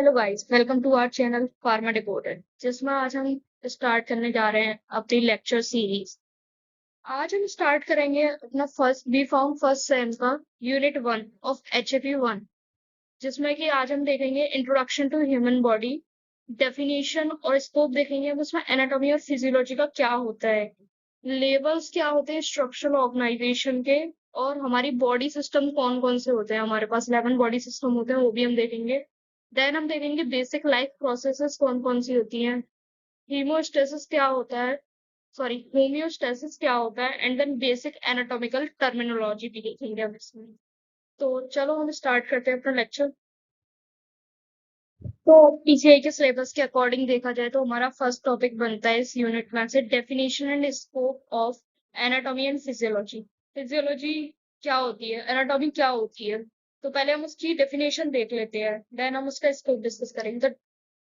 Hello guys, welcome to our channel pharma reporter, जिसमें आज हम स्टार्ट करने जा रहे हैं अपनी लेक्चर सीरीज। आज हम स्टार्ट करेंगे अपना first B pharm first sem का यूनिट 1 ऑफ एचएपी 1, जिसमें कि आज हम देखेंगे introduction to human body, definition और स्कोप देखेंगे। हम उसमें एनाटॉमी और फिजियोलॉजी का क्या होता है, लेवल्स क्या होते हैं स्ट्रक्चरल ऑर्गेनाइजेशन के, और हमारी बॉडी सिस्टम कौन कौन से होते हैं। हमारे पास 11 बॉडी सिस्टम होते हैं, वो भी हम देखेंगे। देन हम देखेंगे बेसिक लाइफ प्रोसेसेस कौन कौन सी होती हैं, हीमोस्टेसिस क्या होता है, सॉरी होम्योस्टेसिस क्या होता है, and then basic anatomical terminology भी देखेंगे हम इसमें। तो चलो हम स्टार्ट करते हैं अपना लेक्चर। तो पीसीआई के सिलेबस के अकॉर्डिंग देखा जाए तो हमारा फर्स्ट टॉपिक बनता है इस यूनिट में से definition and scope of anatomy and physiology. Physiology क्या होती है, एनाटॉमी क्या होती है, तो पहले हम उसकी डेफिनेशन देख लेते हैं, देन हम उसका स्कोप डिस्कस करेंगे। तो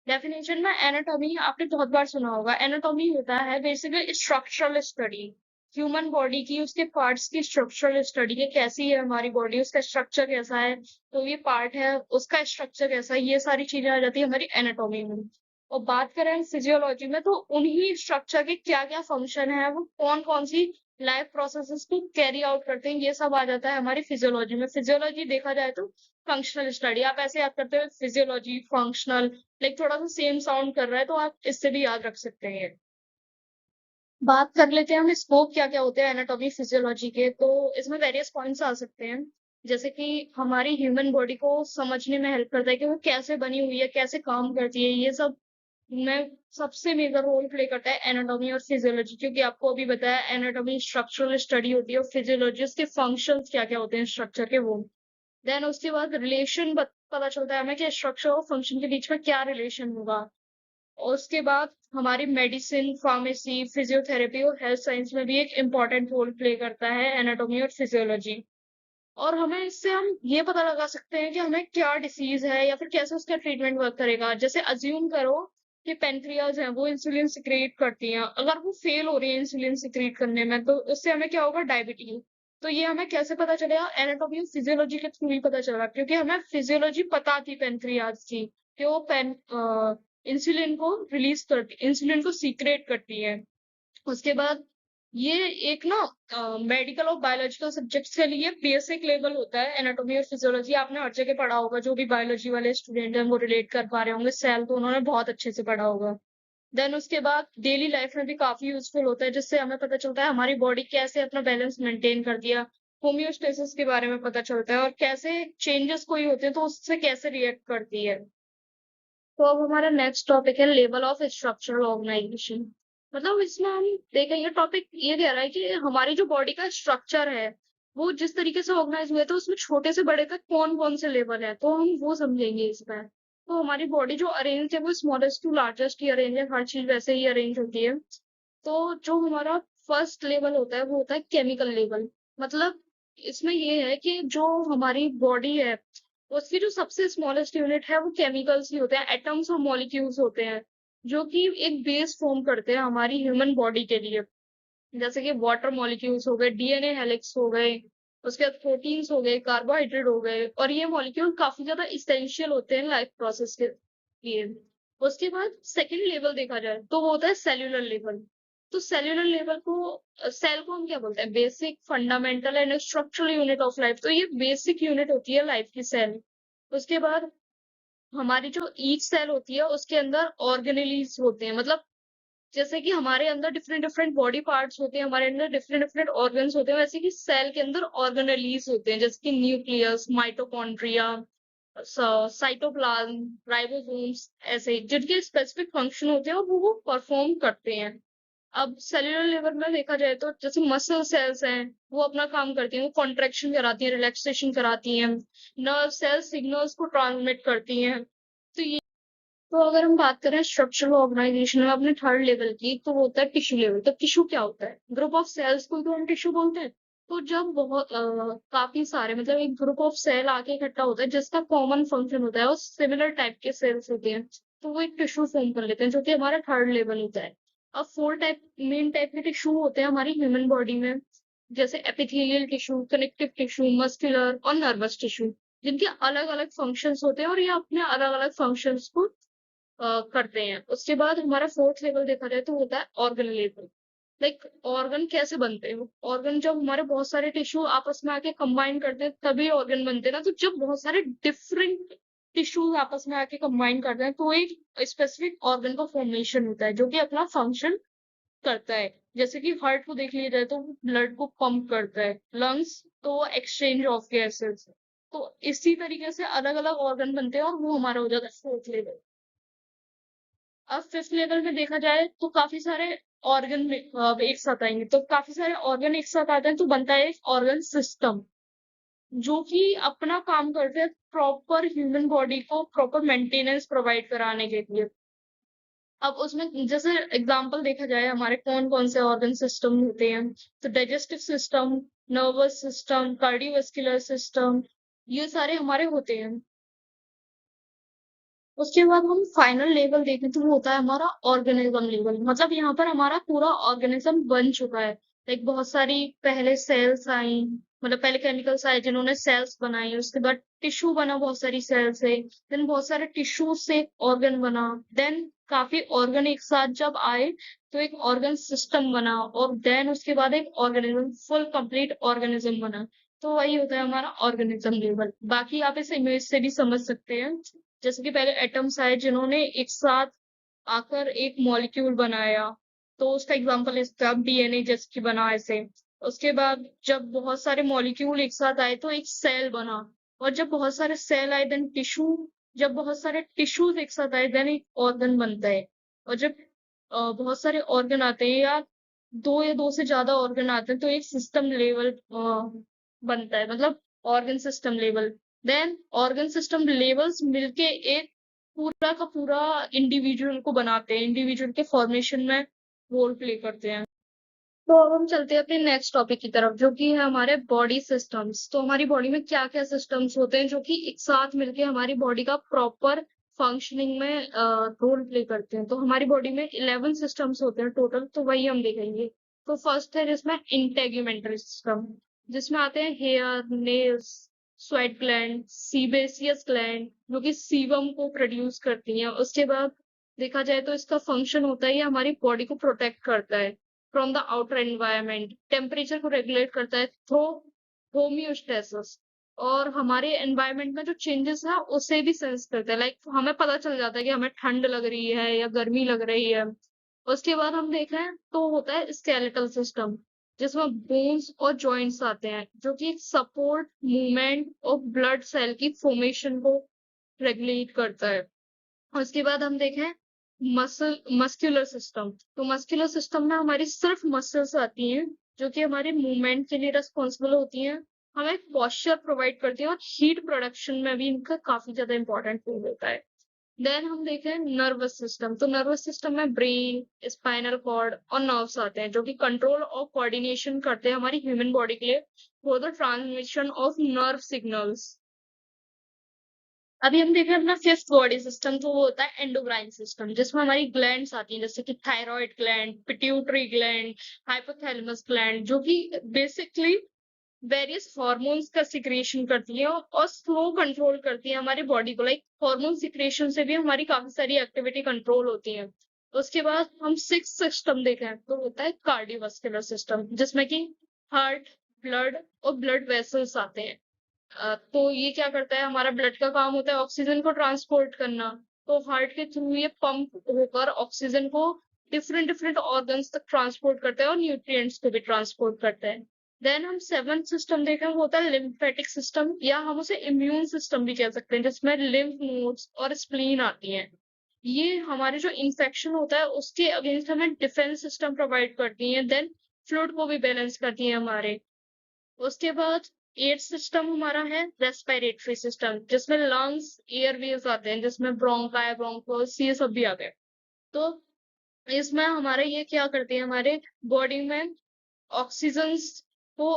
डेफिनेशन में एनाटॉमी आपने बहुत बार सुना होगा। एनाटॉमी होता है basically structural study, human body की, उसके पार्ट्स की स्ट्रक्चरल स्टडी है, कैसी है हमारी बॉडी, उसका स्ट्रक्चर कैसा है, तो ये पार्ट है उसका स्ट्रक्चर कैसा है, ये सारी चीजें आ जाती है हमारी एनाटॉमी में। और बात करें फिजियोलॉजी में, तो उन्हीं स्ट्रक्चर के क्या क्या फंक्शन है, वो कौन कौन सी लाइफ प्रोसेसेस को कैरी आउट करते हैं, ये सब आ जाता है हमारी फिजियोलॉजी में। फिजियोलॉजी देखा जाए तो फंक्शनल स्टडी, आप ऐसे याद करते हो फिजियोलॉजी फंक्शनल, लाइक थोड़ा सा सेम साउंड कर रहा है, तो आप इससे भी याद रख सकते हैं। बात कर लेते हैं हम स्कोप क्या क्या होते हैं एनाटॉमी फिजियोलॉजी के। तो इसमें वेरियस पॉइंट्स आ सकते हैं, जैसे कि हमारी ह्यूमन बॉडी को समझने में हेल्प करता है कि वो कैसे बनी हुई है, कैसे काम करती है, ये सब में सबसे मेजर रोल प्ले करता है एनाटॉमी और फिजियोलॉजी। क्योंकि आपको अभी बताया एनाटॉमी स्ट्रक्चरल स्टडी होती है और फिजियोलॉजी उसके फंक्शंस क्या क्या होते हैं स्ट्रक्चर के, वो। देन उसके बाद रिलेशन पता चलता है हमें कि स्ट्रक्चर और फंक्शन के बीच में क्या रिलेशन होगा। और उसके बाद हमारी मेडिसिन, फार्मेसी, फिजियोथेरेपी और हेल्थ साइंस में भी एक इम्पॉर्टेंट रोल प्ले करता है एनाटॉमी और फिजियोलॉजी। और हमें इससे हम ये पता लगा सकते हैं कि हमें क्या डिसीज है या फिर कैसे उसका ट्रीटमेंट वर्क करेगा। जैसे अज्यूम करो कि पेनक्रियाज है, वो इंसुलिन सिक्रेट करती हैं, अगर वो फेल हो रही है इंसुलिन सिक्रेट करने में, तो उससे हमें क्या होगा, डायबिटीज। तो ये हमें कैसे पता चलेगा, एनाटॉमी और फिजियोलॉजी के थ्रू ही पता चला, क्योंकि हमें फिजियोलॉजी पता थी पेनक्रियाज की कि वो इंसुलिन को रिलीज करती, इंसुलिन को सीक्रेट करती है। उसके बाद ये एक ना मेडिकल और बायोलॉजिकल सब्जेक्ट्स के लिए बेसिक लेवल होता है एनाटॉमी और फिजियोलॉजी। आपने हर जगह पढ़ा होगा, जो भी बायोलॉजी वाले स्टूडेंट हैं वो रिलेट कर पा रहे होंगे, सेल तो उन्होंने बहुत अच्छे से पढ़ा होगा। देन उसके बाद डेली लाइफ में भी काफी यूजफुल होता है, जिससे हमें पता चलता है हमारी बॉडी कैसे अपना बैलेंस मेंटेन करती है। होम्योस्टेसिस के बारे में पता चलता है, और कैसे चेंजेस कोई होते हैं तो उससे कैसे रिएक्ट करती है। तो अब हमारा नेक्स्ट टॉपिक है लेवल ऑफ स्ट्रक्चरल ऑर्गेनाइजेशन। मतलब इसमें हम देखेंगे, टॉपिक ये कह रहा है कि हमारी जो बॉडी का स्ट्रक्चर है वो जिस तरीके से ऑर्गेनाइज हुए, तो उसमें छोटे से बड़े तक कौन कौन से लेवल है, तो हम वो समझेंगे इसमें। तो हमारी बॉडी जो अरेंज है वो स्मॉलेस्ट टू लार्जेस्ट ही अरेंज है, हर चीज वैसे ही अरेंज होती है। तो जो हमारा फर्स्ट लेवल होता है वो होता है केमिकल लेवल। मतलब इसमें ये है कि जो हमारी बॉडी है उसकी जो सबसे स्मॉलेस्ट यूनिट है वो केमिकल्स ही होते हैं, एटम्स और मॉलिक्यूल्स होते हैं, जो कि एक बेस फॉर्म करते हैं हमारी ह्यूमन बॉडी के लिए। जैसे कि वाटर मॉलिक्यूल्स हो गए, डीएनए हेलिक्स हो गए, उसके बाद प्रोटीन्स हो गए, कार्बोहाइड्रेट हो गए, और ये मॉलिक्यूल काफी ज्यादा इसेंशियल होते हैं लाइफ प्रोसेस के लिए। उसके बाद सेकेंड लेवल देखा जाए तो वो होता है सेल्यूलर लेवल। तो सेल्यूलर लेवल को, सेल को हम क्या बोलते हैं, basic fundamental and structural unit of life. तो ये बेसिक यूनिट होती है लाइफ की, सेल। उसके बाद हमारी जो ईच सेल होती है उसके अंदर ऑर्गेनेलीज होते हैं। मतलब जैसे कि हमारे अंदर डिफरेंट डिफरेंट बॉडी पार्ट्स होते हैं, हमारे अंदर डिफरेंट डिफरेंट ऑर्गन्स होते हैं, वैसे कि सेल के अंदर ऑर्गेनेलीज होते हैं, जैसे कि न्यूक्लियस, माइटोकॉन्ड्रिया, साइटोप्लाज्म, राइबोसोम्स, ऐसे जिनके स्पेसिफिक फंक्शन होते हैं और वो परफॉर्म करते हैं। अब सेल्यूलर लेवल में देखा जाए तो जैसे मसल सेल्स हैं, वो अपना काम करती हैं, वो कॉन्ट्रेक्शन कराती हैं, रिलैक्सेशन कराती हैं। नर्व सेल्स सिग्नल्स को ट्रांसमिट करती हैं। तो ये, तो अगर हम बात करें स्ट्रक्चरल ऑर्गेनाइजेशन में अपने थर्ड लेवल की, तो वो होता है टिश्यू लेवल। तो टिश्यू क्या होता है, ग्रुप ऑफ सेल्स को तो हम टिश्यू बोलते हैं। तो जब बहुत काफी सारे, मतलब एक ग्रुप ऑफ सेल आके इकट्ठा होता है जिसका कॉमन फंक्शन होता है और सिमिलर टाइप के सेल्स होते हैं, तो वो एक टिश्यू फॉर्म कर लेते हैं, जो कि हमारा थर्ड लेवल होता है। अब फोर टाइप, मेन टाइप के टिश्यू होते हैं हमारी ह्यूमन बॉडी में, जैसे epithelial tissue, connective tissue, muscular और नर्वस टिश्यू। जिनके अलग अलग फंक्शंस होते हैं और ये अपने अलग अलग फंक्शंस को करते हैं। उसके बाद हमारा फोर्थ लेवल देखा जाए तो होता है ऑर्गन लेवल। लाइक ऑर्गन कैसे बनते हैं? ऑर्गन जब हमारे बहुत सारे टिश्यू आपस में आके कंबाइन करते हैं तभी ऑर्गन बनते हैं ना। तो जब बहुत सारे डिफरेंट टिश्यूज आपस में आके कंबाइन करते हैं तो एक स्पेसिफिक ऑर्गन का फॉर्मेशन होता है जो कि अपना फंक्शन करता है। जैसे कि हार्ट को देख लिया जाए तो ब्लड को पंप करता है, लंग्स तो एक्सचेंज ऑफ गैसेस। तो इसी तरीके से अलग अलग ऑर्गन बनते हैं और वो हमारा हो जाता है फोर्थ लेवल। अब फिफ्थ लेवल में देखा जाए तो काफी सारे ऑर्गन एक साथ आएंगे। तो काफी सारे ऑर्गन एक साथ आते हैं तो बनता है एक ऑर्गन सिस्टम जो कि अपना काम करते हैं प्रॉपर ह्यूमन बॉडी को प्रॉपर मेंटेनेंस प्रोवाइड कराने के लिए। अब उसमें जैसे एग्जांपल देखा जाए हमारे कौन कौन से ऑर्गन सिस्टम होते हैं, तो digestive system, nervous system, cardiovascular system, ये सारे हमारे होते हैं। उसके बाद हम फाइनल लेवल देखें तो वो होता है हमारा ऑर्गेनिज्म लेवल। मतलब यहाँ पर हमारा पूरा ऑर्गेनिज्म बन चुका है। लाइक बहुत सारी पहले सेल्स आई, मतलब पहले केमिकल्स आए जिन्होंने सेल्स बनाई, उसके बाद टिश्यू बना बहुत सारी सेल से, देन बहुत सारे टिश्यू से ऑर्गन बना, देन काफी ऑर्गन एक साथ जब आए तो एक ऑर्गन सिस्टम बना, और देन उसके बाद एक ऑर्गेनिज्म फुल कंप्लीट ऑर्गेनिज्म बना। तो वही होता है हमारा ऑर्गेनिज्म लेवल। बाकी आप इस इमेज से भी समझ सकते हैं। जैसे कि पहले एटम्स आए जिन्होंने एक साथ आकर एक मॉलिक्यूल बनाया, तो उसका एग्जांपल इसका डीएनए जैसे कि बना ऐसे। उसके बाद जब बहुत सारे मॉलिक्यूल एक साथ आए तो एक सेल बना, और जब बहुत सारे सेल आए देन टिश्यू, जब बहुत सारे टिश्यूज एक साथ आए देन एक ऑर्गन बनता है। और जब बहुत सारे ऑर्गन आते हैं या दो या दो से ज्यादा ऑर्गन आते हैं तो एक सिस्टम लेवल बनता है, मतलब organ system level. Then organ system levels मिलके एक पूरा का पूरा इंडिविजुअल को बनाते हैं, इंडिविजुअल के फॉर्मेशन में रोल प्ले करते हैं। तो अब हम चलते हैं अपने नेक्स्ट टॉपिक की तरफ जो कि है हमारे बॉडी सिस्टम्स। तो हमारी बॉडी में क्या क्या सिस्टम्स होते हैं जो कि एक साथ मिलके हमारी बॉडी का प्रॉपर फंक्शनिंग में रोल प्ले करते हैं। तो हमारी बॉडी में 11 सिस्टम्स होते हैं टोटल, तो वही हम देखेंगे। तो फर्स्ट है जिसमें इंटेग्यूमेंटरी सिस्टम, जिसमें आते हैं hair, nails, sweat gland, sebaceous gland जो कि सीबम को प्रोड्यूस करती हैं। उसके बाद देखा जाए तो इसका फंक्शन होता है ये हमारी बॉडी को प्रोटेक्ट करता है from the outer environment, temperature को रेगुलेट करता है थ्रू होम्योस्टेसिस, और हमारे एनवायरनमेंट में जो चेंजेस है उसे भी सेंस करता है। लाइक हमें पता चल जाता है कि हमें ठंड लग रही है या गर्मी लग रही है। उसके बाद हम देखें तो होता है स्केलेटल सिस्टम, जिसमें बोन्स और जॉइंट्स आते हैं जो कि सपोर्ट मूवमेंट और ब्लड सेल की फॉर्मेशन को रेगुलेट करता है। उसके बाद हम देखें मस्कुलर सिस्टम। तो मस्कुलर सिस्टम में हमारी सिर्फ मसल्स आती हैं जो कि हमारे मूवमेंट के लिए रिस्पॉन्सिबल होती हैं, हमें पॉस्चर प्रोवाइड करती हैं और हीट प्रोडक्शन में भी इनका काफी ज्यादा इंपॉर्टेंट रोल होता है। देन हम देखें नर्वस सिस्टम। तो नर्वस सिस्टम में ब्रेन, स्पाइनल कॉर्ड और नर्व्स आते हैं जो कि कंट्रोल और कोऑर्डिनेशन करते हैं हमारी ह्यूमन बॉडी के लिए for the transmission of nerve signals. अभी हम देखें अपना फिफ्थ बॉडी सिस्टम, तो वो होता है एंडोक्राइन सिस्टम, जिसमें हमारी ग्लैंड्स आती हैं जैसे कि thyroid gland, pituitary gland, hypothalamus gland, जो कि बेसिकली वेरियस हार्मोन्स का सिक्रेशन करती है और स्लो कंट्रोल करती है हमारी बॉडी को। लाइक हार्मोन सिक्रेशन से भी हमारी काफी सारी एक्टिविटी कंट्रोल होती है। उसके बाद हम सिक्स सिस्टम देखें तो होता है कार्डियोवास्कुलर सिस्टम, जिसमें कि हार्ट, ब्लड और ब्लड वेसल्स आते हैं। तो ये क्या करता है, हमारा ब्लड का काम होता है ऑक्सीजन को ट्रांसपोर्ट करना। तो हार्ट के थ्रू ये पंप होकर ऑक्सीजन को डिफरेंट डिफरेंट ऑर्गन्स तक ट्रांसपोर्ट करता है और न्यूट्रिएंट्स को भी ट्रांसपोर्ट करता है। देन हम सेवंथ सिस्टम देखें वो होता है लिम्फेटिक सिस्टम, या हम उसे इम्यून सिस्टम भी कह सकते हैं, जिसमें लिम्फ नोड्स और स्प्लीन आती हैं। ये हमारे जो इंफेक्शन होता है उसके अगेंस्ट हमें डिफेंस सिस्टम प्रोवाइड करती हैं। देन फ्लूइड को भी बैलेंस करती हैं हमारे। उसके बाद एयर सिस्टम हमारा है रेस्पिरेटरी सिस्टम, जिसमें लंग्स, एयरवेज आते हैं, जिसमें ब्रोंकाई, ब्रोंकोस ये सब भी आते हैं। तो इसमें हमारे ये क्या करते हैं, हमारे बॉडी में ऑक्सीजन को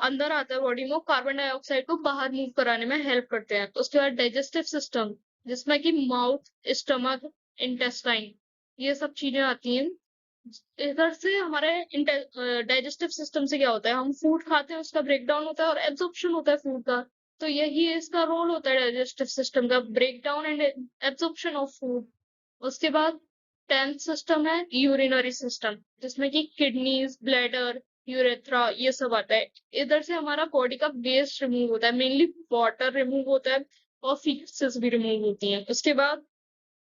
अंदर आता है बॉडी में, कार्बन डाइऑक्साइड को बाहर मूव कराने में हेल्प करते हैं। उसके बाद डाइजेस्टिव सिस्टम, जिसमें कि माउथ, स्टमक, इंटेस्टाइन ये सब चीजें आती हैं। इधर से हमारे डाइजेस्टिव सिस्टम से क्या होता है, हम फूड खाते हैं उसका ब्रेकडाउन होता है और एब्जॉर्प्शन होता है फूड का। तो यही इसका रोल होता है डाइजेस्टिव सिस्टम का, break down and absorption of food. उसके बाद 10th सिस्टम है यूरिनरी सिस्टम, जिसमें कि किडनीज, ब्लैडर, यूरेथ्रा ये सब आता है। इधर से हमारा बॉडी का वेस्ट रिमूव होता है, मेनली वाटर रिमूव होता है और फीसेस भी रिमूव होती हैं। उसके बाद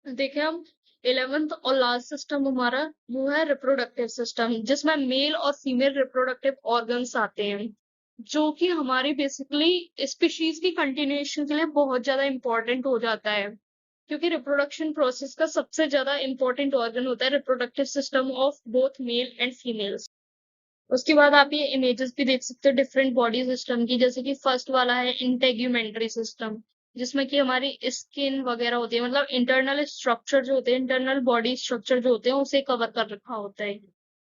देखें हम 11th और लास्ट सिस्टम हमारा वो है रिप्रोडक्टिव सिस्टम, जिसमें मेल और फीमेल रिप्रोडक्टिव ऑर्गन्स आते हैं, जो कि हमारी बेसिकली स्पीशीज की कंटिन्यूएशन के लिए बहुत ज्यादा इंपॉर्टेंट हो जाता है, क्योंकि रिप्रोडक्शन प्रोसेस का सबसे ज्यादा इंपॉर्टेंट ऑर्गन होता है reproductive system of both male and females. उसके बाद आप ये इमेजेस भी देख सकते हो डिफरेंट बॉडी सिस्टम की, जैसे कि फर्स्ट वाला है इंटेग्यूमेंट्री सिस्टम, जिसमें कि हमारी स्किन वगैरह होती है, मतलब इंटरनल स्ट्रक्चर जो होते हैं, इंटरनल बॉडी स्ट्रक्चर जो होते हैं उसे कवर कर रखा होता है।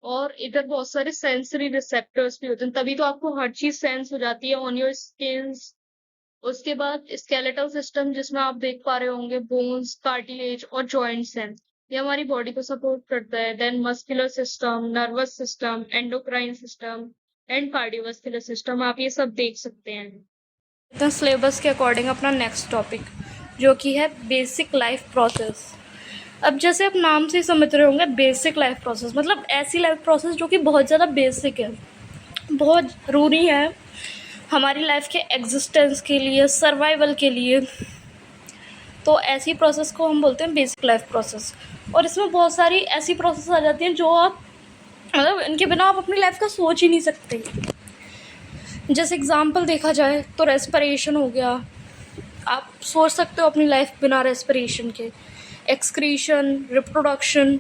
और इधर बहुत सारे सेंसरी रिसेप्टर्स भी होते हैं, तभी तो आपको हर चीज सेंस हो जाती है ऑन योर स्किन। उसके बाद स्केलेटल सिस्टम, जिसमें आप देख पा रहे होंगे बोन्स, कार्टिलेज और जॉइंट्स हैं, ये हमारी बॉडी को सपोर्ट करता है। Then muscular system, nervous system, endocrine system and cardiovascular system, आप ये सब देख सकते हैं। तो सिलेबस के अकॉर्डिंग अपना नेक्स्ट टॉपिक जो कि है बेसिक लाइफ प्रोसेस। अब जैसे आप नाम से ही समझ रहे होंगे, बेसिक लाइफ प्रोसेस मतलब ऐसी लाइफ प्रोसेस जो कि बहुत ज़्यादा बेसिक है, बहुत ज़रूरी है हमारी लाइफ के एग्जिस्टेंस के लिए, सर्वाइवल के लिए। तो ऐसी प्रोसेस को हम बोलते हैं बेसिक लाइफ प्रोसेस। और इसमें बहुत सारी ऐसी प्रोसेस आ जाती हैं जो आप मतलब इनके बिना आप अपनी लाइफ का सोच ही नहीं सकते। जैसे एग्जांपल देखा जाए तो रेस्पिरेशन हो गया, आप सोच सकते हो अपनी लाइफ बिना रेस्पिरेशन के। एक्सक्रीशन, रिप्रोडक्शन,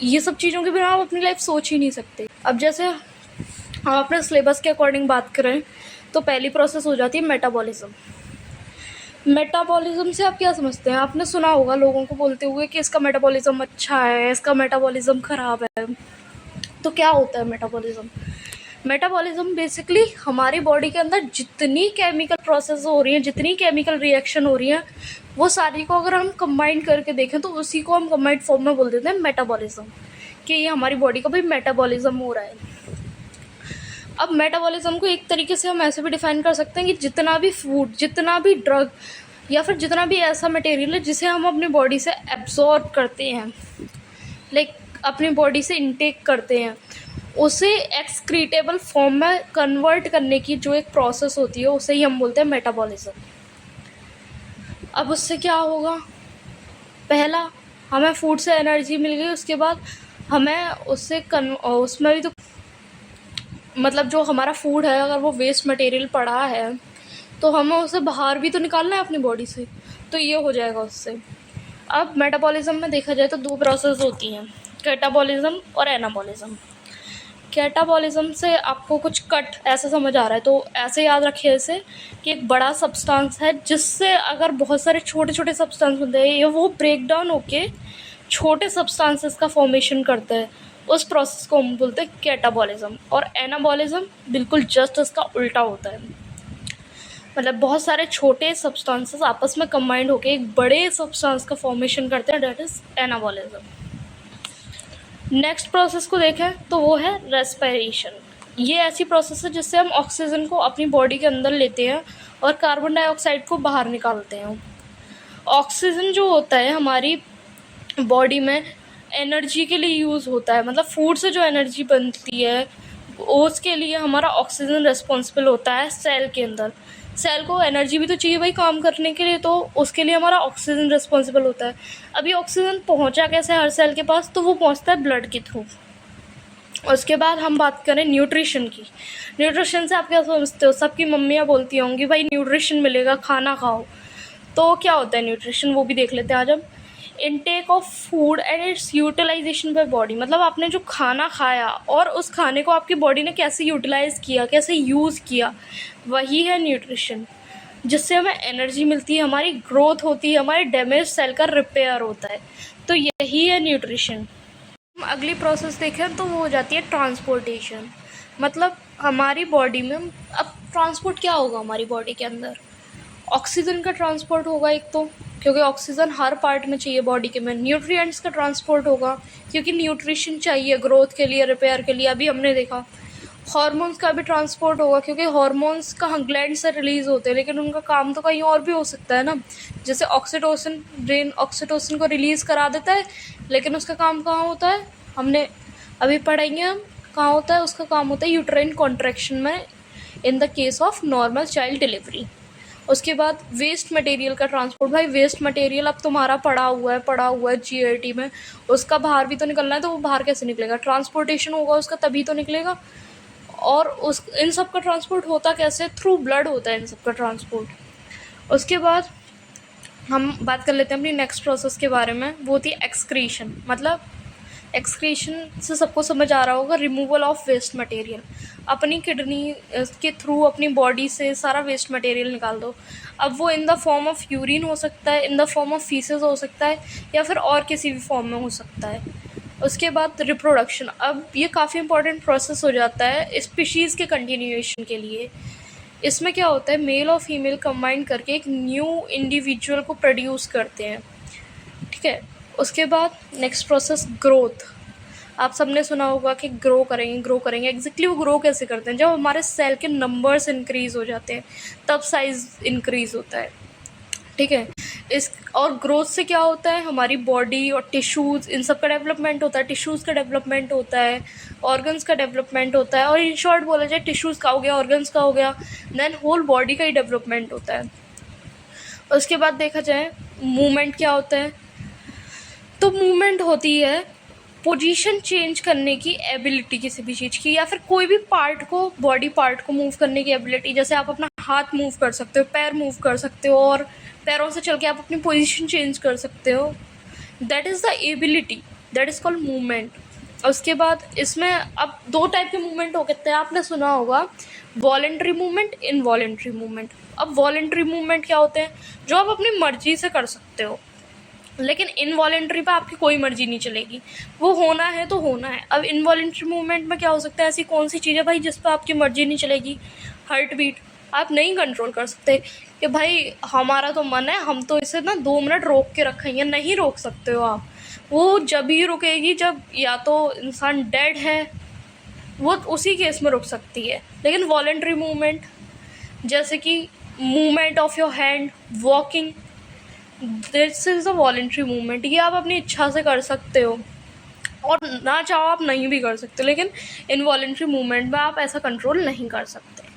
ये सब चीज़ों के बिना आप अपनी लाइफ सोच ही नहीं सकते। अब जैसे हम अपने सिलेबस के अकॉर्डिंग बात करें तो पहली प्रोसेस हो जाती है मेटाबॉलिज्म। मेटाबॉलिज्म से आप क्या समझते हैं? आपने सुना होगा लोगों को बोलते हुए कि इसका मेटाबॉलिज्म अच्छा है, इसका मेटाबॉलिज्म ख़राब है। तो क्या होता है मेटाबॉलिज्म? मेटाबॉलिज्म बेसिकली हमारी बॉडी के अंदर जितनी केमिकल प्रोसेस हो रही हैं, जितनी केमिकल रिएक्शन हो रही हैं, वो सारी को अगर हम कंबाइन करके देखें तो उसी को हम कंबाइंड फॉर्म में बोल देते हैं मेटाबॉलिज्म, कि ये हमारी बॉडी का भी मेटाबॉलिज्म हो रहा है। अब मेटाबॉलिज्म को एक तरीके से हम ऐसे भी डिफाइन कर सकते हैं कि जितना भी फूड, जितना भी ड्रग या फिर जितना भी ऐसा मटेरियल है जिसे हम अपनी बॉडी से एब्जॉर्ब करते हैं, लाइक अपनी बॉडी से इनटेक करते हैं, उसे एक्सक्रीटेबल फॉर्म में कन्वर्ट करने की जो एक प्रोसेस होती है उसे ही हम बोलते हैं मेटाबॉलिज्म। अब उससे क्या होगा? पहला, हमें फूड से एनर्जी मिल गई, उसके बाद हमें उसमें भी तो मतलब जो हमारा फूड है अगर वो वेस्ट मटेरियल पड़ा है तो हमें उसे बाहर भी तो निकालना है अपनी बॉडी से, तो ये हो जाएगा उससे। अब मेटाबॉलिज्म में देखा जाए तो दो प्रोसेस होती हैं, कैटाबॉलिज्म और एनाबॉलिज्म। कैटाबॉलिज्म से आपको कुछ कट ऐसा समझ आ रहा है तो ऐसे याद रखिए इसे कि एक बड़ा सब्सटेंस है जिससे अगर बहुत सारे छोटे छोटे सब्सटेंस होते हैं ये वो ब्रेक डाउन होके छोटे सब्सटेंसेस का फॉर्मेशन करते हैं, उस प्रोसेस को हम बोलते हैं कैटाबॉलिज्म। और एनाबॉलिज्म बिल्कुल जस्ट इसका उल्टा होता है, मतलब बहुत सारे छोटे सब्सटेंसेस आपस में कंबाइंड होकर एक बड़े सब्सटेंस का फॉर्मेशन करते हैं, that is anabolism. Next process को देखें तो वो है रेस्पिरेशन। ये ऐसी प्रोसेस है जिससे हम ऑक्सीजन को अपनी बॉडी के अंदर लेते हैं और कार्बन डाइऑक्साइड को बाहर निकालते हैं। ऑक्सीजन जो होता है हमारी बॉडी में एनर्जी के लिए यूज़ होता है, मतलब फूड से जो एनर्जी बनती है उसके लिए हमारा ऑक्सीजन रिस्पॉन्सिबल होता है सेल के अंदर। सेल को एनर्जी भी तो चाहिए भाई काम करने के लिए, तो उसके लिए हमारा ऑक्सीजन रिस्पॉन्सिबल होता है। अभी ऑक्सीजन पहुंचा कैसे हर सेल के पास? तो वो पहुंचता है ब्लड के थ्रू। उसके बाद हम बात करें न्यूट्रिशन की। न्यूट्रिशन से आप क्या समझते हो? सबकी मम्मियाँ बोलती होंगी भाई न्यूट्रिशन मिलेगा, खाना खाओ। तो क्या होता है न्यूट्रिशन, वो भी देख लेते हैं आज हम। Intake of food and its utilisation by body, मतलब आपने जो खाना खाया और उस खाने को आपकी बॉडी ने कैसे यूटिलाइज किया, कैसे यूज़ किया, वही है न्यूट्रिशन, जिससे हमें एनर्जी मिलती है, हमारी ग्रोथ होती है, हमारे डैमेज सेल का रिपेयर होता है। तो यही है न्यूट्रिशन। हम अगली प्रोसेस देखें तो वो हो जाती है ट्रांसपोर्टेशन। मतलब हमारी बॉडी में अब ट्रांसपोर्ट क्या होगा हमारी बॉडी के अंदर? ऑक्सीजन का ट्रांसपोर्ट होगा एक तो, क्योंकि ऑक्सीजन हर पार्ट में चाहिए बॉडी के में। न्यूट्रिएंट्स का ट्रांसपोर्ट होगा क्योंकि न्यूट्रिशन चाहिए ग्रोथ के लिए, रिपेयर के लिए, अभी हमने देखा। हॉर्मोन्स का भी ट्रांसपोर्ट होगा, क्योंकि हॉर्मोन्स कहाँ ग्लैंड से रिलीज होते हैं, लेकिन उनका काम तो कहीं और भी हो सकता है ना। जैसे ऑक्सीटोसिन, ब्रेन ऑक्सीटोसिन को रिलीज करा देता है, लेकिन उसका काम कहाँ होता है, हमने अभी पढ़ेंगे हम कहाँ होता है। उसका काम होता है यूट्राइन कॉन्ट्रैक्शन में, in the case of normal child delivery. उसके बाद वेस्ट मटेरियल का ट्रांसपोर्ट। भाई वेस्ट मटेरियल अब तुम्हारा पड़ा हुआ है जीआईटी में, उसका बाहर भी तो निकलना है, तो वो बाहर कैसे निकलेगा, ट्रांसपोर्टेशन होगा उसका तभी तो निकलेगा। और उस इन सब का ट्रांसपोर्ट होता कैसे, थ्रू ब्लड होता है इन सब का ट्रांसपोर्ट। उसके बाद हम बात कर लेते हैं अपनी नेक्स्ट प्रोसेस के बारे में, वो होती है एक्सक्रीशन। मतलब एक्सक्रीशन से सबको समझ आ रहा होगा, रिमूवल ऑफ वेस्ट मटेरियल। अपनी किडनी के थ्रू अपनी बॉडी से सारा वेस्ट मटेरियल निकाल दो। अब वो in the form of urine हो सकता है, in the form of faeces हो सकता है, या फिर और किसी भी फॉर्म में हो सकता है। उसके बाद रिप्रोडक्शन। अब ये काफ़ी इंपॉर्टेंट प्रोसेस हो जाता है स्पीशीज़ के कंटिन्यूएशन के लिए। इसमें क्या होता है, मेल और फीमेल कंबाइन करके एक न्यू इंडिविजुअल को प्रोड्यूस करते हैं, ठीक है। उसके बाद नेक्स्ट प्रोसेस ग्रोथ। आप सबने सुना होगा कि ग्रो करेंगे। एग्जैक्टली वो ग्रो कैसे करते हैं, जब हमारे सेल के नंबर्स इंक्रीज हो जाते हैं तब साइज इंक्रीज होता है, ठीक है। इस और ग्रोथ से क्या होता है, हमारी बॉडी और टिश्यूज़ इन सब का डेवलपमेंट होता है। टिश्यूज़ का डेवलपमेंट होता है, ऑर्गन्स का डेवलपमेंट होता है, और इन शॉर्ट बोला जाए टिश्यूज़ का हो गया, ऑर्गन्स का हो गया, देन होल बॉडी का ही डेवलपमेंट होता है। उसके बाद देखा जाए मूवमेंट क्या होता है, तो मूवमेंट होती है पोजीशन चेंज करने की एबिलिटी किसी भी चीज़ की, या फिर कोई भी पार्ट को, बॉडी पार्ट को मूव करने की एबिलिटी। जैसे आप अपना हाथ मूव कर सकते हो, पैर मूव कर सकते हो, और पैरों से चल के आप अपनी पोजीशन चेंज कर सकते हो। That is the ability, that is called movement. उसके बाद इसमें अब दो टाइप के मूवमेंट हो सकते हैं, आपने सुना होगा वॉलेंट्री मूवमेंट, इनवॉलेंट्री मूवमेंट। अब वॉलेंट्री मूवमेंट क्या होते हैं, जो आप अपनी मर्जी से कर सकते हो, लेकिन इनवॉलेंट्री पे आपकी कोई मर्जी नहीं चलेगी, वो होना है तो होना है। अब इनवॉलेंट्री मूवमेंट में क्या हो सकता है, ऐसी कौन सी चीज़ है भाई जिस पर आपकी मर्जी नहीं चलेगी, हार्ट बीट आप नहीं कंट्रोल कर सकते कि भाई हमारा तो मन है, हम तो इसे ना 2 मिनट रोक के रखेंगे, नहीं रोक सकते हो आप। वो जब ही रुकेगी जब या तो इंसान डेड है, वो उसी केस में रुक सकती है। लेकिन वॉलेंट्री मूवमेंट जैसे कि movement of your hand, walking, this is a voluntary movement. ये आप अपनी इच्छा से कर सकते हो, और ना चाहो आप नहीं भी कर सकते, लेकिन इनवॉलेंट्री मूवमेंट में आप ऐसा कंट्रोल नहीं कर सकते।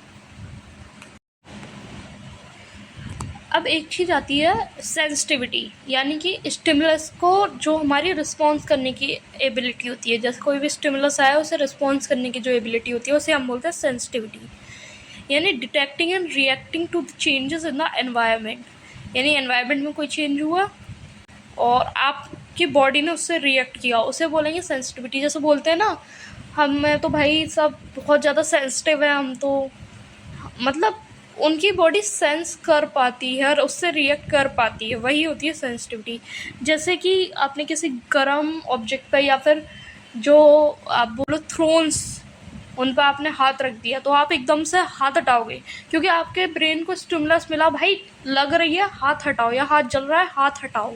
अब एक चीज़ आती है सेंसिटिविटी, यानी कि स्टिमुलस को जो हमारी रिस्पॉन्स करने की एबिलिटी होती है, जैसे कोई भी स्टिमुलस आया उसे रिस्पॉन्स करने की जो एबिलिटी होती है उसे हम बोलते हैं सेंसिटिविटी। यानी detecting and reacting to the changes in the environment, यानी एनवायरनमेंट में कोई चेंज हुआ और आपकी बॉडी ने उससे रिएक्ट किया, उसे बोलेंगे सेंसिटिविटी। जैसे बोलते हैं ना, हमें तो भाई सब बहुत ज़्यादा सेंसिटिव है, हम तो मतलब उनकी बॉडी सेंस कर पाती है और उससे रिएक्ट कर पाती है, वही होती है सेंसिटिविटी। जैसे कि आपने किसी गर्म ऑब्जेक्ट पर या फिर जो आप बोलो थ्रोन्स, उन पर आपने हाथ रख दिया तो आप एकदम से हाथ हटाओगे, क्योंकि आपके ब्रेन को स्टिमुलस मिला, भाई लग रही है हाथ हटाओ, या हाथ जल रहा है हाथ हटाओ।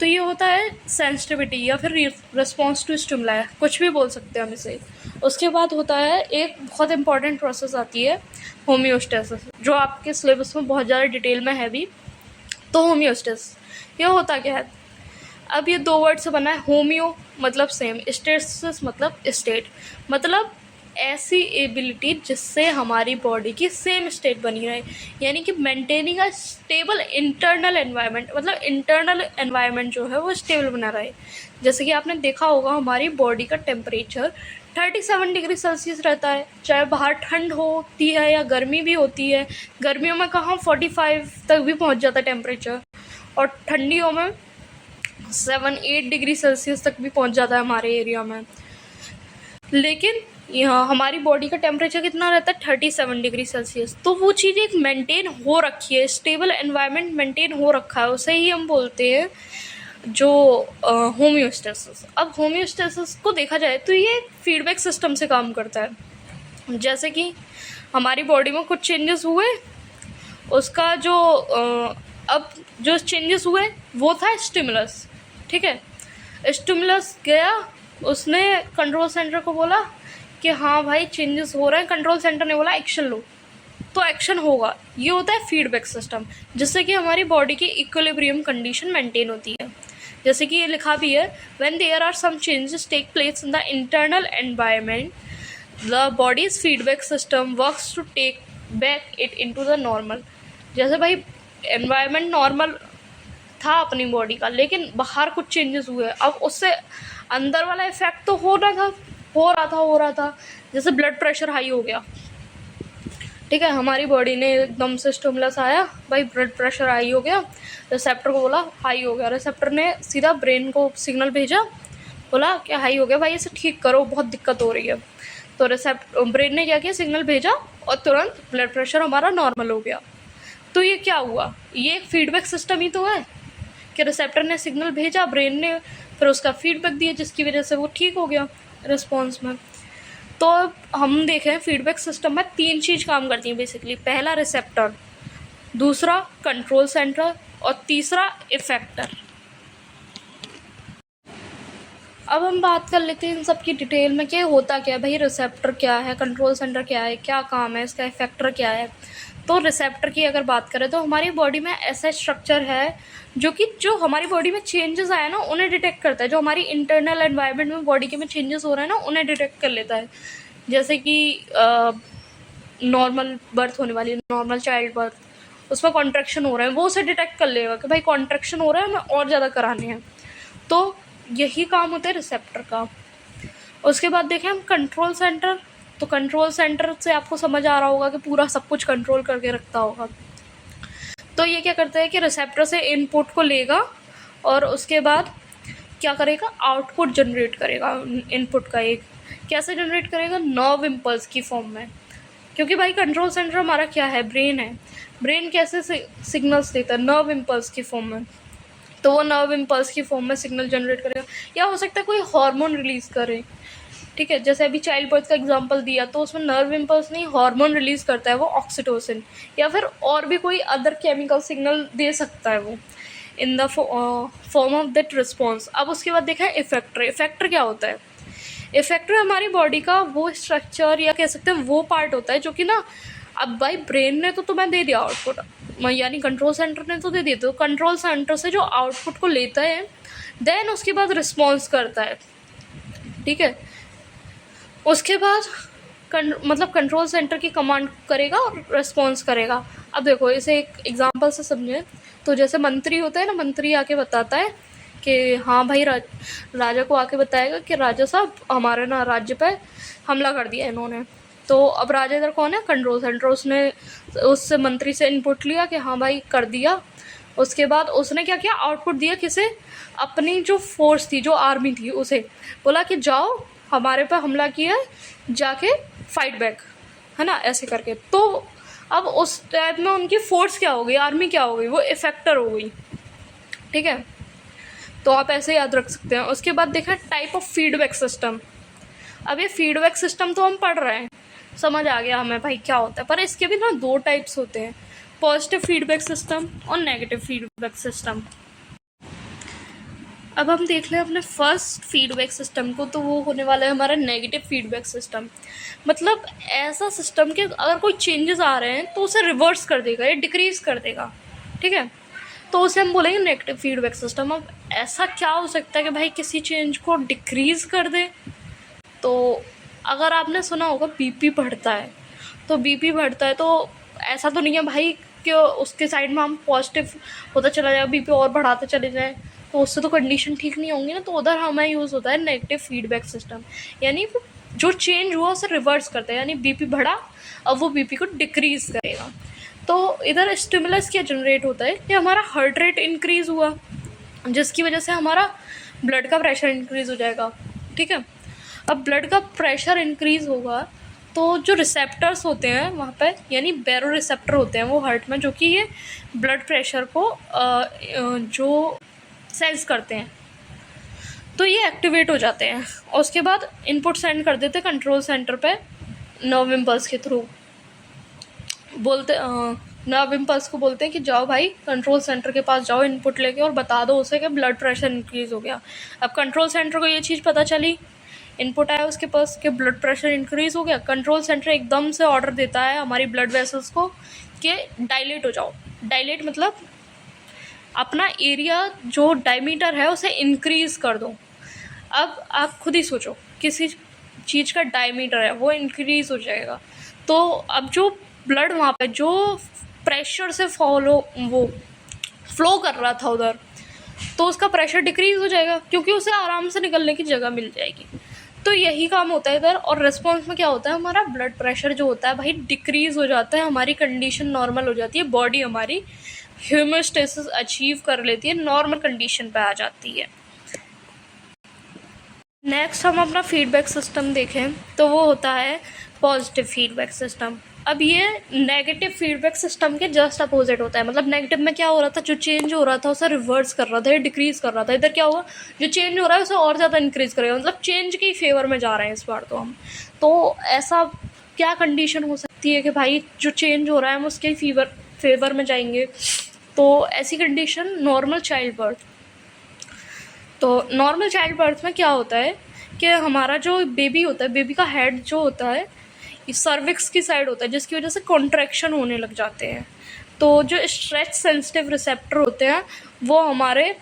तो ये होता है सेंसिटिविटी या फिर रिस्पॉन्स टू स्टिमुलाई, कुछ भी बोल सकते हैं हम इसे। उसके बाद होता है एक बहुत इंपॉर्टेंट प्रोसेस आती है होम्योस्टेसिस, जो आपके सिलेबस में बहुत ज़्यादा डिटेल में है भी। तो होम्योस्टेसिस ये होता क्या है, अब ये 2 वर्ड से बना है। होम्यो मतलब सेम, स्टेसिस मतलब स्टेट, मतलब ऐसी एबिलिटी जिससे हमारी बॉडी की सेम स्टेट बनी रहे, यानी कि maintaining a stable internal environment, मतलब इंटरनल एनवायरनमेंट जो है वो स्टेबल बना रहे। जैसे कि आपने देखा होगा हमारी बॉडी का टेम्परेचर 37 डिग्री सेल्सियस रहता है, चाहे बाहर ठंड होती है या गर्मी भी होती है। गर्मियों में कहाँ 45 तक भी पहुँच जाता है टेम्परेचर, और ठंडियों में 7-8 डिग्री सेल्सियस तक भी पहुँच जाता है हमारे एरिया में। लेकिन यहाँ हमारी बॉडी का टेम्परेचर कितना रहता है 37 डिग्री सेल्सियस। तो वो चीज़ एक मेंटेन हो रखी है, स्टेबल एनवायरनमेंट मेंटेन हो रखा है, उसे ही हम बोलते हैं जो होम्योस्टेसिस। अब होम्योस्टेसिस को देखा जाए तो ये फीडबैक सिस्टम से काम करता है। जैसे कि हमारी बॉडी में कुछ चेंजेस हुए, उसका जो अब जो चेंजेस हुए वो था स्टिमुलस, ठीक है। स्टिमुलस गया, उसने कंट्रोल सेंटर को बोला कि हाँ भाई चेंजेस हो रहे हैं, कंट्रोल सेंटर ने बोला एक्शन लो, तो एक्शन होगा। ये होता है फीडबैक सिस्टम, जिससे कि हमारी बॉडी की इक्विलिब्रियम कंडीशन मेंटेन होती है। जैसे कि ये लिखा भी है, when there are some changes take place in the internal environment, the body's feedback system works to take back it into the normal. जैसे भाई एनवायरनमेंट नॉर्मल था अपनी बॉडी का, लेकिन बाहर कुछ चेंजेस हुए, अब उससे अंदर वाला इफेक्ट तो हो रहा था। जैसे ब्लड प्रेशर हाई हो गया, ठीक है, हमारी बॉडी ने एकदम से स्टिमुलस आया, भाई ब्लड प्रेशर हाई हो गया, रिसेप्टर को बोला हाई हो गया, रिसेप्टर ने सीधा ब्रेन को सिग्नल भेजा, बोला कि हाई हो गया भाई, इसे ठीक करो, बहुत दिक्कत हो रही है। तो ब्रेन ने क्या किया, सिग्नल भेजा और तुरंत ब्लड प्रेशर हमारा नॉर्मल हो गया। तो ये क्या हुआ, ये एक फीडबैक सिस्टम ही तो है कि रिसेप्टर ने सिग्नल भेजा, ब्रेन ने फिर उसका फीडबैक दिया, जिसकी वजह से वो ठीक हो गया रिस्पॉन्स में। तो हम देखें फीडबैक सिस्टम में 3 चीज़ काम करती हैं बेसिकली। पहला रिसेप्टर, दूसरा कंट्रोल सेंटर और तीसरा इफेक्टर। अब हम बात कर लेते हैं इन सब की डिटेल में कि होता क्या है भाई, रिसेप्टर क्या है, कंट्रोल सेंटर क्या है, क्या काम है इसका, इफेक्टर क्या है। तो रिसेप्टर की अगर बात करें तो हमारी बॉडी में ऐसा स्ट्रक्चर है जो हमारी बॉडी में चेंजेस आए ना उन्हें डिटेक्ट करता है। जो हमारी इंटरनल एनवायरनमेंट में बॉडी के में चेंजेस हो रहे हैं ना उन्हें डिटेक्ट कर लेता है। जैसे कि नॉर्मल बर्थ होने वाली, नॉर्मल चाइल्ड बर्थ, उसमें कॉन्ट्रैक्शन हो रहा है, वो उसे डिटेक्ट कर लेगा कि भाई कॉन्ट्रैक्शन हो रहा है, हमें और ज़्यादा कराने हैं। तो यही काम होता है रिसेप्टर का। उसके बाद देखें हम कंट्रोल सेंटर। तो कंट्रोल सेंटर से आपको समझ आ रहा होगा कि पूरा सब कुछ कंट्रोल करके रखता होगा। तो ये क्या करता है कि रिसेप्टर से इनपुट को लेगा और उसके बाद क्या करेगा, आउटपुट जनरेट करेगा इनपुट का। एक कैसे जनरेट करेगा, नर्व इम्पल्स की फॉर्म में। क्योंकि भाई कंट्रोल सेंटर हमारा क्या है, ब्रेन है। ब्रेन कैसे सिग्नल्स देता है, नर्व इम्पल्स की फॉर्म में। तो वो नर्व इम्पल्स की फॉर्म में सिग्नल जनरेट करेगा, या हो सकता है कोई हार्मोन रिलीज करे, ठीक है। जैसे अभी चाइल्ड बर्थ का एग्जांपल दिया, तो उसमें नर्व इम्पल्स नहीं, हार्मोन रिलीज करता है वो ऑक्सीटोसिन, या फिर और भी कोई अदर केमिकल सिग्नल दे सकता है वो in the form of that response. अब उसके बाद देखा है इफेक्टर। इफेक्टर क्या होता है, इफेक्टर हमारी बॉडी का वो स्ट्रक्चर या कह सकते हैं वो पार्ट होता है जो कि ना, अब भाई ब्रेन ने तो तुम्हें दे दिया आउटपुट, यानी कंट्रोल सेंटर ने तो दे दिया, तो कंट्रोल सेंटर से जो आउटपुट को लेता है देन उसके बाद रिस्पॉन्स करता है, ठीक है। उसके बाद मतलब कंट्रोल सेंटर की कमांड करेगा और रिस्पॉन्स करेगा। अब देखो इसे एक एग्जांपल से समझें, तो जैसे मंत्री होता है ना, मंत्री आके बताता है कि हाँ भाई राजा को आके बताएगा कि राजा साहब हमारे ना राज्य पे हमला कर दिया इन्होंने। तो अब राजा इधर कौन है, कंट्रोल सेंटर। उसने उससे मंत्री से इनपुट लिया कि हाँ भाई कर दिया। उसके बाद उसने क्या किया, आउटपुट दिया किसे, अपनी जो फोर्स थी, जो आर्मी थी, उसे बोला कि जाओ हमारे पे हमला किया, जाके फाइट बैक, है ना, ऐसे करके। तो अब उस टाइप में उनकी फोर्स क्या हो गई, आर्मी क्या हो गई, वो इफेक्टर हो गई, ठीक है। तो आप ऐसे याद रख सकते हैं। उसके बाद देखा टाइप ऑफ फीडबैक सिस्टम। अब ये फीडबैक सिस्टम तो हम पढ़ रहे हैं, समझ आ गया हमें भाई क्या होता है, पर इसके भी ना 2 टाइप्स होते हैं, पॉजिटिव फीडबैक सिस्टम और नेगेटिव फीडबैक सिस्टम। अब हम देख लें अपने फर्स्ट फीडबैक सिस्टम को, तो वो होने वाला है हमारा नेगेटिव फीडबैक सिस्टम। मतलब ऐसा सिस्टम कि अगर कोई चेंजेस आ रहे हैं तो उसे रिवर्स कर देगा या डिक्रीज कर देगा, ठीक है। तो उसे हम बोलेंगे नेगेटिव फीडबैक सिस्टम। अब ऐसा क्या हो सकता है कि भाई किसी चेंज को डिक्रीज कर दे, तो अगर आपने सुना होगा बीपी बढ़ता है, तो बीपी बढ़ता है तो ऐसा तो नहीं है भाई कि उसके साइड में हम पॉजिटिव होता चला जाए, बीपी और बढ़ाते चले जाएं, तो उससे तो कंडीशन ठीक नहीं होंगी ना। तो उधर हमें यूज़ होता है नेगेटिव फीडबैक सिस्टम, यानी जो चेंज हुआ उसे रिवर्स करता है, यानी बीपी बढ़ा अब वो बीपी को डिक्रीज करेगा। तो इधर स्टिमुलस क्या जनरेट होता है कि हमारा हार्ट रेट इंक्रीज़ हुआ, जिसकी वजह से हमारा ब्लड का प्रेशर इंक्रीज़ हो जाएगा, ठीक है। अब ब्लड का प्रेशर इंक्रीज़ होगा तो जो रिसेप्टर्स होते हैं वहाँ पे, यानी बैरो रिसेप्टर होते हैं वो हार्ट में, जो कि ये ब्लड प्रेशर को जो सेंस करते हैं, तो ये एक्टिवेट हो जाते हैं और उसके बाद इनपुट सेंड कर देते हैं कंट्रोल सेंटर पे नर्व इम्पल्स के थ्रू। बोलते नर्व इम्पल्स को बोलते हैं कि जाओ भाई कंट्रोल सेंटर के पास जाओ इनपुट लेके और बता दो उसे कि ब्लड प्रेशर इंक्रीज़ हो गया। अब कंट्रोल सेंटर को ये चीज़ पता चली इनपुट आया उसके पास कि ब्लड प्रेशर इंक्रीज हो गया, कंट्रोल सेंटर एकदम से ऑर्डर देता है हमारी ब्लड वेसल्स को कि डायलेट हो जाओ। डायलेट मतलब अपना एरिया जो डायमीटर है उसे इंक्रीज कर दो। अब आप खुद ही सोचो, किसी चीज़ का डायमीटर है वो इंक्रीज हो जाएगा, तो अब जो ब्लड वहाँ पे जो प्रेशर से वो फ्लो कर रहा था उधर, तो उसका प्रेशर डिक्रीज हो जाएगा क्योंकि उसे आराम से निकलने की जगह मिल जाएगी। तो यही काम होता है इधर। और रिस्पॉन्स में क्या होता है, हमारा ब्लड प्रेशर जो होता है भाई डिक्रीज हो जाता है, हमारी कंडीशन नॉर्मल हो जाती है, बॉडी हमारी होम्योस्टेसिस अचीव कर लेती है, नॉर्मल कंडीशन पे आ जाती है। नेक्स्ट हम अपना फीडबैक सिस्टम देखें तो वो होता है पॉजिटिव फीडबैक सिस्टम। अब ये नेगेटिव फीडबैक सिस्टम के जस्ट अपोजिट होता है। मतलब नेगेटिव में क्या हो रहा था, जो चेंज हो रहा था उसे रिवर्स कर रहा था या डिक्रीज कर रहा था। इधर क्या हुआ, जो चेंज हो रहा है उसे और ज़्यादा इंक्रीज करेगा, मतलब चेंज के फेवर में जा रहे हैं इस बार तो हम। तो ऐसा क्या कंडीशन हो सकती है कि भाई जो चेंज हो रहा है हम उसके फेवर में जाएंगे? तो ऐसी कंडीशन नॉर्मल चाइल्ड बर्थ। तो नॉर्मल चाइल्ड बर्थ में क्या होता है कि हमारा जो बेबी होता है, बेबी का हेड जो होता है सर्विक्स की साइड होता है, जिसकी वजह से कॉन्ट्रैक्शन होने लग जाते हैं। तो जो स्ट्रेच सेंसिटिव रिसेप्टर होते हैं वो हमारे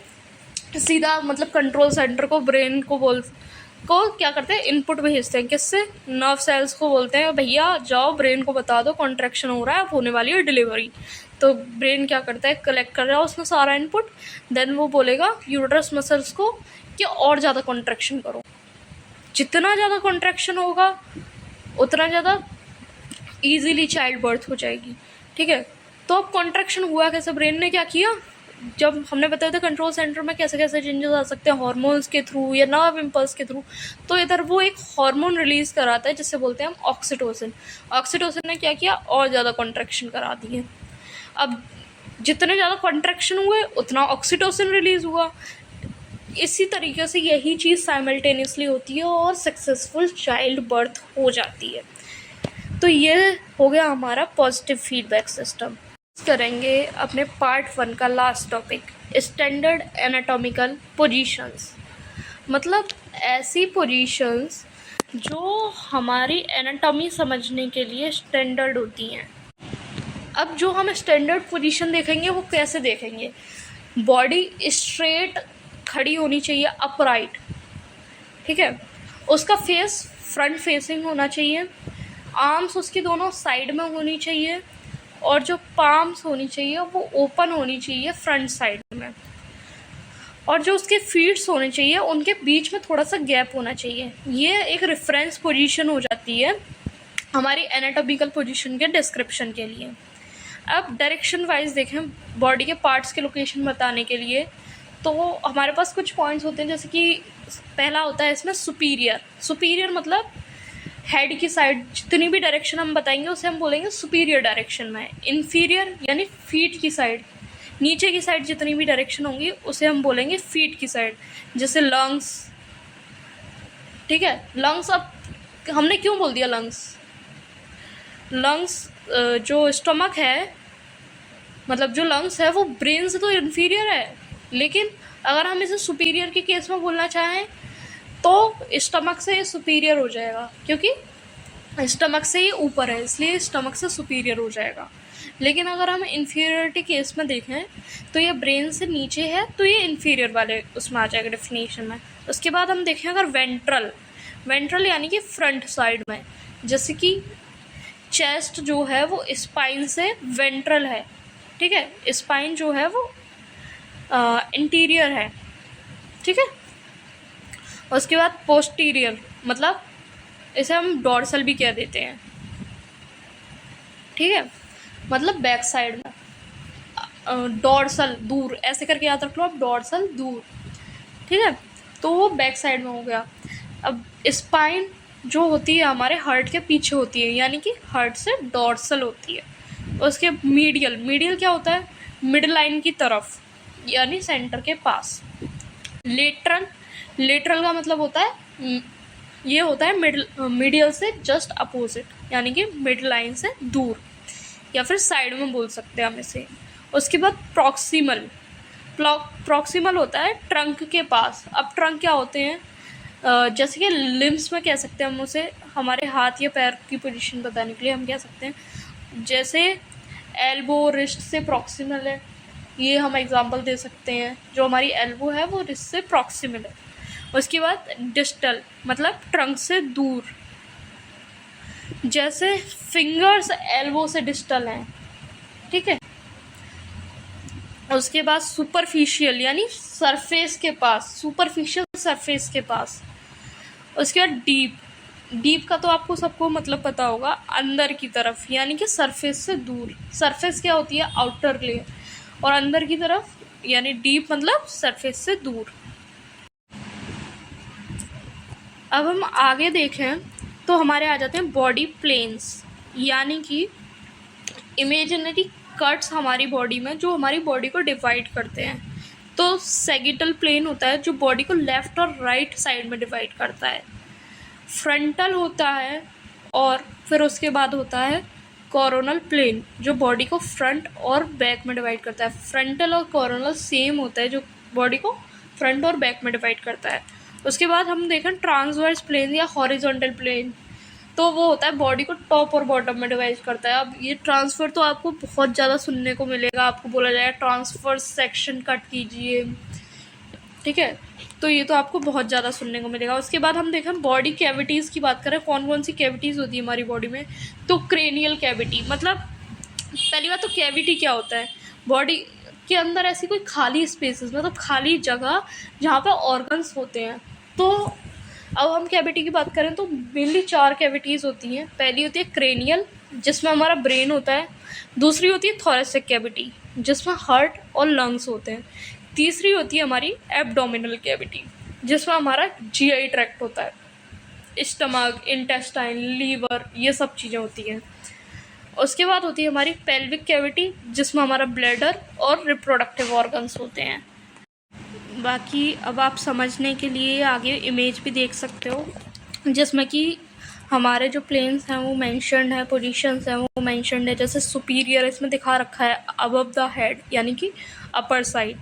सीधा मतलब कंट्रोल सेंटर को, ब्रेन को क्या करते हैं, इनपुट भेजते हैं। किससे? नर्व सेल्स को बोलते हैं भैया जाओ ब्रेन को बता दो कॉन्ट्रैक्शन हो रहा है, अब होने वाली है डिलीवरी। तो ब्रेन क्या करता है, कलेक्ट कर रहा है उसमें सारा इनपुट, देन वो बोलेगा यूट्रस मसल्स को कि और ज़्यादा कॉन्ट्रैक्शन करो। जितना ज़्यादा कॉन्ट्रैक्शन होगा उतना ज़्यादा ईजीली चाइल्ड बर्थ हो जाएगी। ठीक है, तो अब कॉन्ट्रैक्शन हुआ कैसे, ब्रेन ने क्या किया, जब हमने बताया था कंट्रोल सेंटर में कैसे कैसे चेंजेस आ सकते हैं, हार्मोन्स के थ्रू या नर्व इम्पल्स के थ्रू। तो इधर वो एक हार्मोन रिलीज कराता है जिससे बोलते हैं हम ऑक्सीटोसिन। ऑक्सीटोसिन ने क्या किया, और ज़्यादा कॉन्ट्रैक्शन करा दिए। अब जितने ज़्यादा कॉन्ट्रैक्शन हुए उतना ऑक्सीटोसिन रिलीज हुआ। इसी तरीके से यही चीज़ साइमल्टेनियसली होती है और सक्सेसफुल चाइल्ड बर्थ हो जाती है। तो ये हो गया हमारा पॉजिटिव फीडबैक सिस्टम। करेंगे अपने पार्ट 1 का last topic, standard anatomical positions. मतलब ऐसी पोजीशंस जो हमारी एनाटॉमी समझने के लिए स्टैंडर्ड होती हैं। अब जो हम स्टैंडर्ड पोजीशन देखेंगे वो कैसे देखेंगे, बॉडी स्ट्रेट खड़ी होनी चाहिए, अपराइट। ठीक है, उसका फेस फ्रंट फेसिंग होना चाहिए, आर्म्स उसकी दोनों साइड में होनी चाहिए, और जो पाम्स होनी चाहिए वो ओपन होनी चाहिए फ्रंट साइड में, और जो उसके फीट्स होने चाहिए उनके बीच में थोड़ा सा गैप होना चाहिए। ये एक रेफरेंस पोजीशन हो जाती है हमारी एनाटॉमिकल पोजीशन के डिस्क्रिप्शन के लिए। अब डायरेक्शन वाइज देखें बॉडी के पार्ट्स के लोकेशन बताने के लिए, तो हमारे पास कुछ पॉइंट्स होते हैं, जैसे कि पहला होता है इसमें सुपीरियर। सुपीरियर मतलब हेड की साइड जितनी भी डायरेक्शन हम बताएंगे उसे हम बोलेंगे सुपीरियर डायरेक्शन में। इन्फीरियर यानी फीट की साइड, नीचे की साइड जितनी भी डायरेक्शन होंगी उसे हम बोलेंगे फीट की साइड, जैसे लंग्स। ठीक है, लंग्स, अब हमने क्यों बोल दिया लंग्स? लंग्स जो स्टमक है, मतलब जो लंग्स है वो ब्रेन से तो इन्फीरियर है, लेकिन अगर हम इसे सुपीरियर के केस में बोलना चाहें तो स्टमक से ये सुपीरियर हो जाएगा, क्योंकि स्टमक से ये ऊपर है इसलिए स्टमक से सुपीरियर हो जाएगा। लेकिन अगर हम इन्फीरियरिटी केस में देखें तो ये ब्रेन से नीचे है तो ये इन्फीरियर वाले उसमें आ जाएगा डेफिनेशन में। उसके बाद हम देखें अगर वेंट्रल, वेंट्रल यानी कि फ्रंट साइड में, जैसे कि चेस्ट जो है वो स्पाइन से वेंट्रल है। ठीक है, स्पाइन जो है वो इंटीरियर है। ठीक है, उसके बाद पोस्टीरियर, मतलब इसे हम डॉर्सल भी कह देते हैं। ठीक है, मतलब बैक साइड में, डॉर्सल दूर, ऐसे करके याद रख लो आप, डॉर्सल दूर। ठीक है, तो वो बैक साइड में हो गया। अब स्पाइन जो होती है हमारे हार्ट के पीछे होती है, यानी कि हार्ट से डॉर्सल होती है। उसके मीडियल, मीडियल क्या होता है, मिड लाइन की तरफ यानी सेंटर के पास। लेटरल, लेटरल का मतलब होता है ये होता है मीडियल से जस्ट अपोजिट, यानी कि मिड लाइन से दूर, या फिर साइड में बोल सकते हैं हम इसे। उसके बाद प्रॉक्सिमल, प्रॉक्सिमल होता है ट्रंक के पास। अब ट्रंक क्या होते हैं, जैसे कि लिम्स में कह सकते हैं हम उसे, हमारे हाथ या पैर की पोजीशन बताने के लिए हम कह सकते हैं, जैसे एल्बो रिस्ट से प्रॉक्सिमल है, ये हम एग्जांपल दे सकते हैं। जो हमारी एल्बो है वो रिस्ट से प्रॉक्सिमल है। उसके बाद डिस्टल मतलब ट्रंक से दूर, जैसे फिंगर्स एल्बो से डिस्टल हैं, ठीक है। उसके बाद सुपरफिशियल यानी सरफेस के पास, सुपरफिशियल सरफेस के पास। उसके बाद डीप, डीप का तो आपको सबको मतलब पता होगा, अंदर की तरफ यानी कि सरफेस से दूर। सरफेस क्या होती है? आउटर लेयर, और अंदर की तरफ यानी डीप मतलब सरफेस से दूर। अब हम आगे देखें तो हमारे आ जाते हैं बॉडी प्लेन्स, यानी कि इमेजिनरी कट्स हमारी बॉडी में जो हमारी बॉडी को डिवाइड करते हैं। तो सेगिटल प्लेन होता है जो बॉडी को लेफ्ट और राइट साइड में डिवाइड करता है। फ्रंटल होता है, और फिर उसके बाद होता है कोरोनल प्लेन जो बॉडी को फ्रंट और बैक में डिवाइड करता है। फ्रंटल और कोरोनल सेम होता है जो बॉडी को फ्रंट और बैक में डिवाइड करता है। उसके बाद हम देखें ट्रांसवर्स प्लेन या हॉरिजॉन्टल प्लेन, तो वो होता है बॉडी को टॉप और बॉटम में डिवाइड करता है। अब ये ट्रांसफ़र तो आपको बहुत ज़्यादा सुनने को मिलेगा, आपको बोला जाएगा ट्रांसफ़र सेक्शन कट कीजिए, ठीक है। तो ये तो आपको बहुत ज़्यादा सुनने को मिलेगा। उसके बाद हम देखें बॉडी कैविटीज़ की बात करें, कौन कौन सी कैविटीज़ होती है हमारी बॉडी में। तो क्रेनियल कैविटी, मतलब पहली बात तो कैविटी क्या होता है? बॉडी के अंदर ऐसी कोई खाली स्पेसेस, मतलब खाली जगह जहाँ पे ऑर्गन्स होते हैं। तो अब हम कैविटी की बात करें तो मेनली 4 कैविटीज़ होती हैं। पहली होती है क्रेनियल जिसमें हमारा ब्रेन होता है। दूसरी होती है थोरेसिक कैविटी जिसमें हार्ट और लंग्स होते हैं। तीसरी होती है हमारी एब्डोमिनल कैविटी जिसमें हमारा जीआई ट्रैक्ट होता है, स्टमक, इंटेस्टाइन, लीवर, ये सब चीज़ें होती हैं। उसके बाद होती है हमारी पेल्विक कैविटी जिसमें हमारा ब्लैडर और रिप्रोडक्टिव ऑर्गन्स होते हैं। बाकी अब आप समझने के लिए आगे इमेज भी देख सकते हो जिसमें कि हमारे जो प्लेन्स हैं वो मेंशन्ड है, पोजीशंस हैं वो मेंशन्ड है। जैसे सुपीरियर इसमें दिखा रखा है अबव द हेड यानी कि अपर साइड,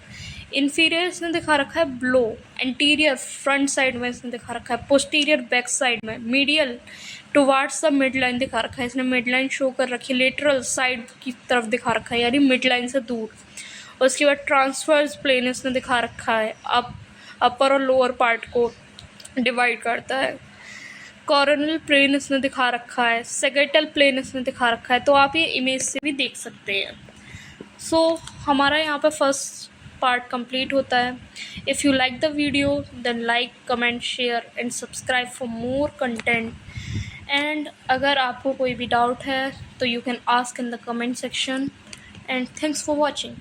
इन्फीरियर इसने दिखा रखा है ब्लो, एंटीरियर फ्रंट साइड में इसने दिखा रखा है, पोस्टीरियर बैक साइड में, medial towards the mid line दिखा रखा है, इसने मिड लाइन शो कर रखी है, लेटरल साइड की तरफ दिखा रखा है यानी मिड लाइन से दूर। उसके बाद ट्रांसवर्स प्लेन इसने दिखा रखा है, अपर और लोअर पार्ट को डिवाइड करता है। कोरोनल प्लेन इसने दिखा रखा है, सेगेटल प्लेन इसने दिखा रखा है। तो आप ये इमेज से भी देख सकते हैं। सो हमारा यहाँ पे फर्स्ट पार्ट कंप्लीट होता है। If you like the video then like, comment, share and subscribe for more content. And अगर आपको कोई भी डाउट है तो you can ask in the comment section. And thanks for watching.